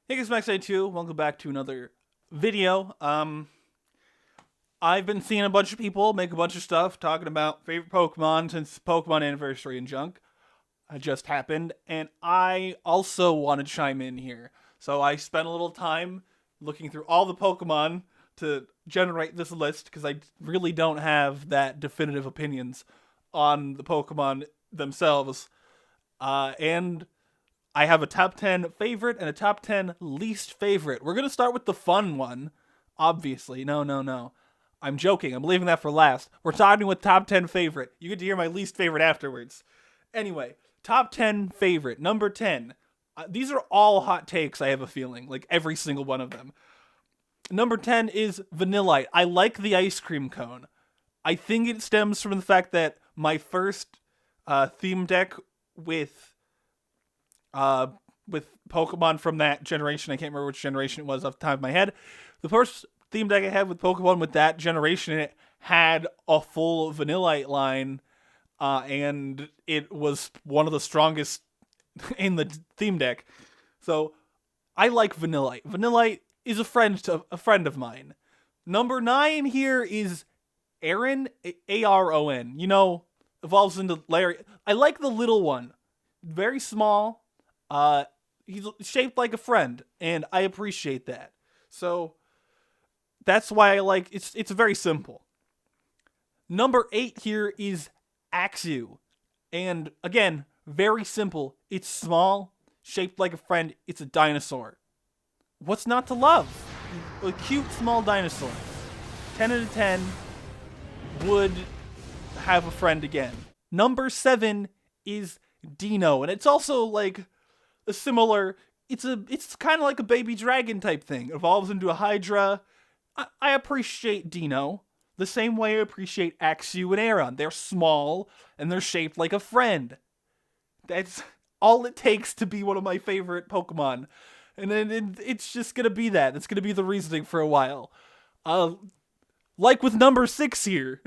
Hey guys, Max82, welcome back to another video. I've been seeing a bunch of people make a bunch of stuff talking about favorite Pokemon since Pokemon Anniversary and junk just happened, and I also want to chime in here. So I spent a little time looking through all the Pokemon to generate this list because I really don't have that definitive opinions on the Pokemon themselves. And I have a top 10 favorite and a top 10 least favorite. We're going to start with the fun one, obviously. No. I'm joking. I'm leaving that for last. We're starting with top 10 favorite. You get to hear my least favorite afterwards. Anyway, top 10 favorite. Number 10. These are all hot takes, I have a feeling. Like, every single one of them. Number 10 is Vanillite. I like the ice cream cone. I think it stems from the fact that my first theme deck with Pokemon from that generation, I can't remember which generation it was off the top of my head. The first theme deck I had with Pokemon with that generation in it had a full Vanillite line, and it was one of the strongest in the theme deck. So I like Vanillite. Vanillite is a friend of mine. Number 9 here is Aron, Aron. You know, evolves into Larry. I like the little one. Very small. He's shaped like a friend, and I appreciate that. So that's why I like it's very simple. Number 8 here is Axew. And again, very simple. It's small, shaped like a friend. It's a dinosaur. What's not to love? A cute small dinosaur. 10 out of 10 would have a friend again. Number 7 is Dino, and it's also like a similar, it's kind of like a baby dragon type thing. It evolves into a Hydra. I appreciate Dino the same way I appreciate Axew and Aron. They're small and they're shaped like a friend. That's all it takes to be one of my favorite Pokemon. And then it's just gonna be that. It's gonna be the reasoning for a while. Like with number 6 here,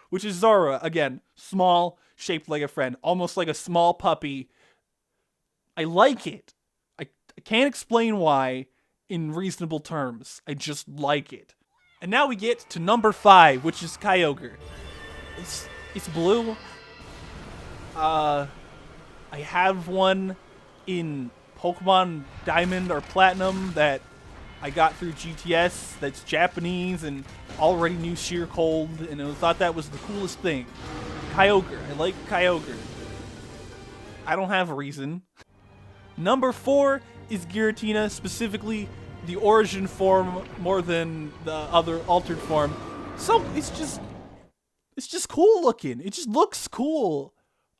which is Zora. Again, small, shaped like a friend, almost like a small puppy. I like it. I can't explain why in reasonable terms. I just like it. And now we get to number 5, which is Kyogre. It's blue. I have one in Pokemon Diamond or Platinum that I got through GTS that's Japanese and already knew Sheer Cold, and I thought that was the coolest thing. Kyogre. I like Kyogre. I don't have a reason. Number 4 is Giratina, specifically the origin form more than the other altered form. So it's just cool looking. It just looks cool.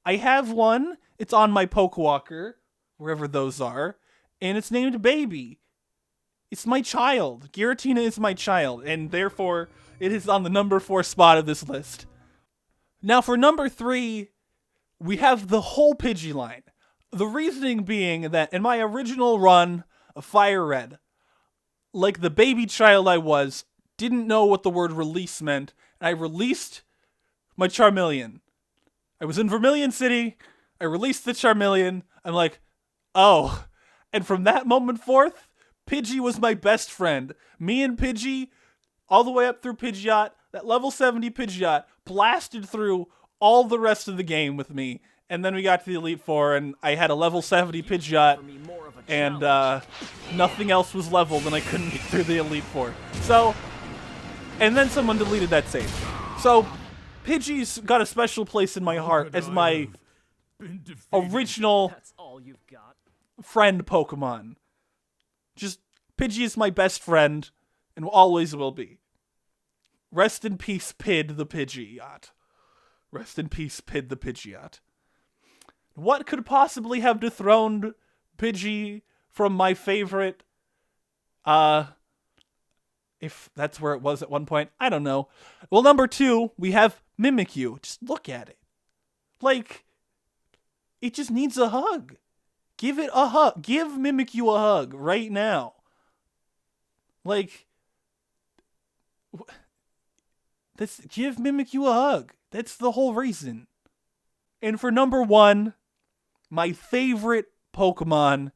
I have one. It's on my Pokewalker, wherever those are, and it's named Baby. It's my child. Giratina is my child, and therefore it is on the number 4 spot of this list. Now for number 3, we have the whole Pidgey line. The reasoning being that in my original run of Fire Red, like the baby child I was, didn't know what the word release meant, and I released my Charmeleon. I was in Vermilion City, I released the Charmeleon, I'm like, oh. And from that moment forth, Pidgey was my best friend. Me and Pidgey, all the way up through Pidgeot, that level 70 Pidgeot, blasted through all the rest of the game with me. And then we got to the Elite Four, and I had a level 70 Pidgeot, and nothing else was leveled, and I couldn't get through the Elite Four. So, and then someone deleted that save. So, Pidgey's got a special place in my heart as my original friend Pokemon. Just, Pidgey is my best friend, and always will be. Rest in peace, Pid the Pidgeot. Rest in peace, Pid the Pidgeot. What could possibly have dethroned Pidgey from my favorite? If that's where it was at one point, I don't know. Well, number 2, we have Mimikyu. Just look at it. Like, it just needs a hug. Give it a hug. Give Mimikyu a hug right now. Like, give Mimikyu a hug. That's the whole reason. And for number 1, my favorite Pokemon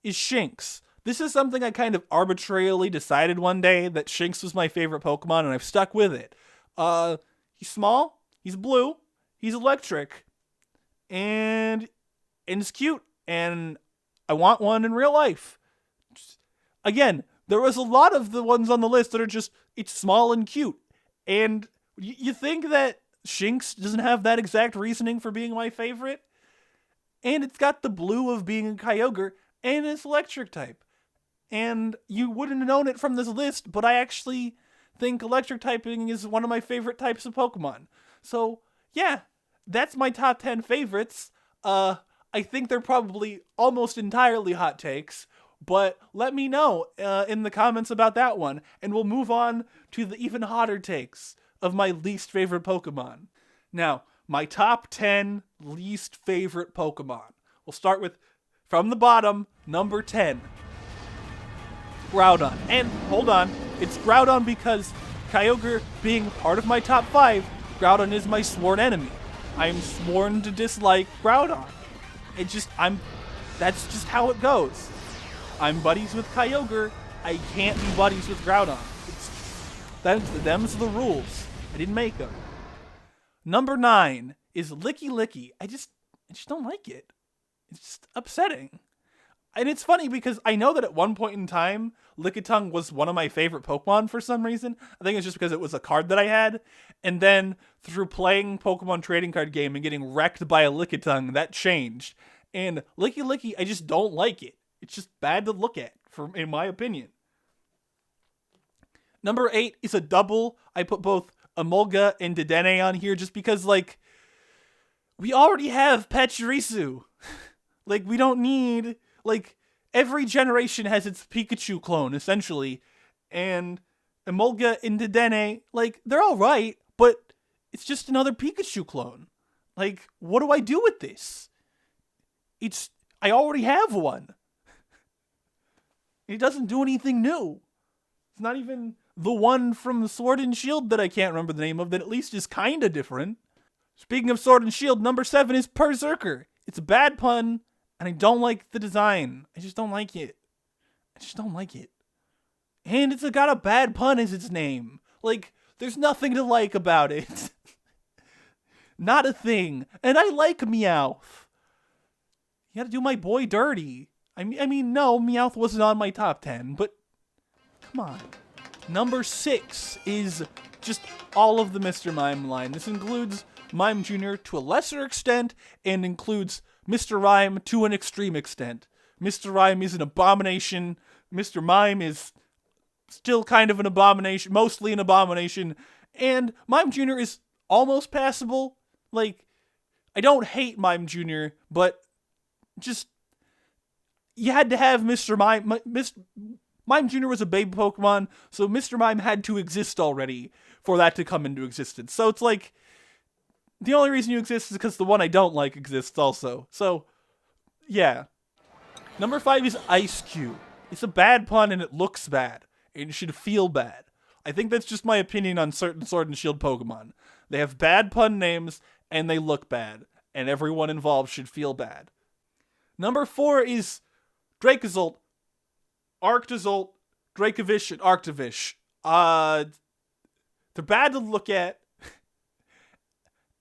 is Shinx. This is something I kind of arbitrarily decided one day, that Shinx was my favorite Pokemon, and I've stuck with it. He's small, he's blue, he's electric, and he's cute, and I want one in real life. Again, there was a lot of the ones on the list that are just, it's small and cute. And you think that Shinx doesn't have that exact reasoning for being my favorite? And it's got the blue of being a Kyogre, and it's electric type. And you wouldn't have known it from this list, but I actually think electric typing is one of my favorite types of Pokemon. So, yeah, that's my top 10 favorites. I think they're probably almost entirely hot takes, but let me know in the comments about that one, and we'll move on to the even hotter takes of my least favorite Pokemon. Now, my top 10 least favorite Pokemon. We'll start with, from the bottom, number 10. Groudon. And, hold on, it's Groudon because Kyogre being part of my top 5, Groudon is my sworn enemy. I'm sworn to dislike Groudon. That's just how it goes. I'm buddies with Kyogre, I can't be buddies with Groudon. Them's the rules. I didn't make them. Number 9 is Licky Licky. I just don't like it. It's just upsetting. And it's funny because I know that at one point in time, Lickitung was one of my favorite Pokemon for some reason. I think it's just because it was a card that I had. And then through playing Pokemon trading card game and getting wrecked by a Lickitung, that changed. And Licky Licky, I just don't like it. It's just bad to look at, in my opinion. Number 8 is a double. I put both Emolga and Dedenne on here just because, like, we already have Pachirisu. Like, we don't need... Like, every generation has its Pikachu clone, essentially. And Emolga and Dedenne, like, they're alright, but it's just another Pikachu clone. Like, what do I do with this? I already have one. It doesn't do anything new. It's not even the one from Sword and Shield that I can't remember the name of, that at least is kinda different. Speaking of Sword and Shield, number 7 is Berserker. It's a bad pun, and I don't like the design. I just don't like it. And it's got a bad pun as its name. Like, there's nothing to like about it. Not a thing. And I like Meowth. You gotta do my boy dirty. I mean, no, Meowth wasn't on my top 10, but come on. Number 6 is just all of the Mr. Mime line. This includes Mime Jr. to a lesser extent, and includes Mr. Rhyme to an extreme extent. Mr. Rhyme is an abomination. Mr. Mime is still kind of an abomination, mostly an abomination. And Mime Jr. is almost passable. Like, I don't hate Mime Jr., but just, you had to have Mr. Mime. Mime Jr. was a baby Pokemon, so Mr. Mime had to exist already for that to come into existence. So it's like, the only reason you exist is because the one I don't like exists also. So, yeah. Number 5 is Ice Cube. It's a bad pun and it looks bad. And it should feel bad. I think that's just my opinion on certain Sword and Shield Pokemon. They have bad pun names and they look bad. And everyone involved should feel bad. Number 4 is Dracozolt, Arctozolt, Dracovish, and Arctovish. They're bad to look at.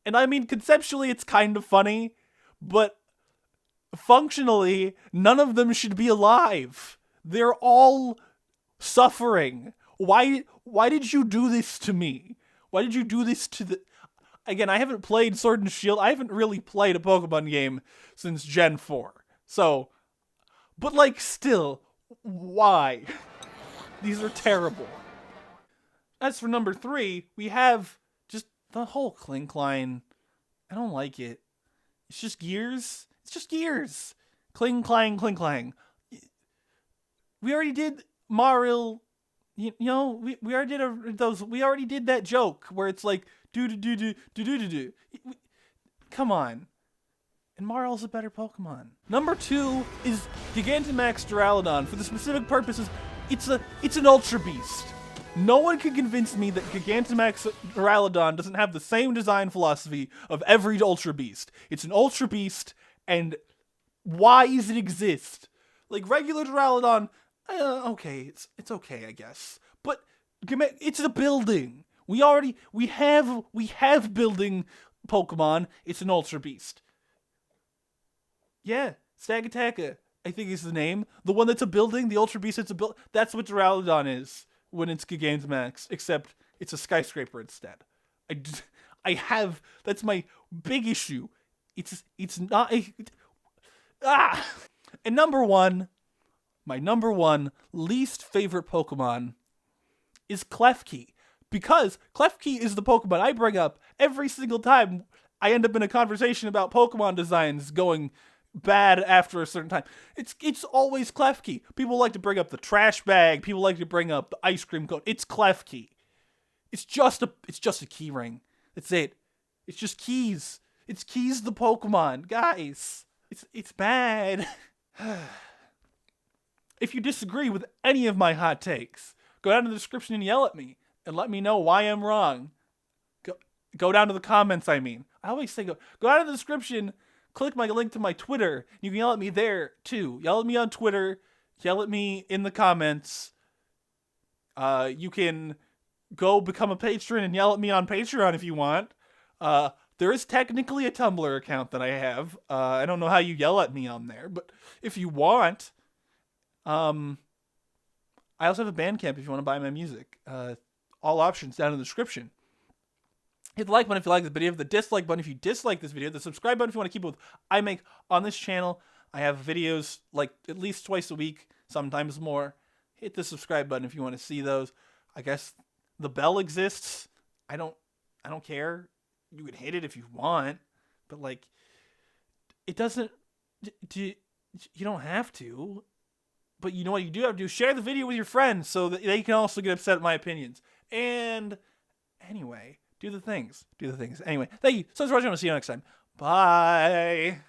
And I mean, conceptually, it's kind of funny, but functionally, none of them should be alive. They're all suffering. Why did you do this to me? Why did you do this to the... Again, I haven't played Sword and Shield. I haven't really played a Pokemon game since Gen 4. So, but like, still, why? These are terrible. As for number 3, we have just the whole Clink line. I don't like it. It's just gears. It's just gears. Cling, clang, cling, clang. We already did Maril. We already did we already did that joke where it's like do do do do do do do do. Come on. And Maril's a better Pokemon. Number 2 is Gigantamax Duraludon. For the specific purposes, it's an Ultra Beast. No one can convince me that Gigantamax Duraludon doesn't have the same design philosophy of every Ultra Beast. It's an Ultra Beast, and why does it exist? Like, regular Duraludon, Okay, it's okay, I guess. But it's a building. We have building Pokemon. It's an Ultra Beast. Yeah, Stagataka, I think is the name. The one that's a building, the Ultra Beast. It's a build. That's what Duraludon is when it's Gigantamax, except it's a skyscraper instead. I have. That's my big issue. It's not. And my number one least favorite Pokemon is Klefki. Because Klefki is the Pokemon I bring up every single time I end up in a conversation about Pokemon designs going bad after a certain time. It's always Klefki. People like to bring up the trash bag. People like to bring up the ice cream cone. It's Klefki. It's just a key ring. That's it. It's just keys. It's keys the Pokemon. Guys, it's bad. If you disagree with any of my hot takes, go down to the description and yell at me and let me know why I'm wrong. Go down to the comments, I mean. I always say go down to the description, click my link to my Twitter. You can yell at me there, too. Yell at me on Twitter. Yell at me in the comments. You can go become a patron and yell at me on Patreon if you want. There is technically a Tumblr account that I have. I don't know how you yell at me on there, but if you want... I also have a Bandcamp if you want to buy my music. All options down in the description. Hit the like button if you like this video, the dislike button if you dislike this video, the subscribe button if you want to keep up with what I make on this channel. I have videos like at least twice a week, sometimes more. Hit the subscribe button if you want to see those. I guess the bell exists. I don't care. You can hit it if you want, but like, it doesn't. You don't have to. But you know what you do have to do? Share the video with your friends so that they can also get upset at my opinions. And anyway, do the things. Anyway, thank you so much for watching. I'll see you next time. Bye.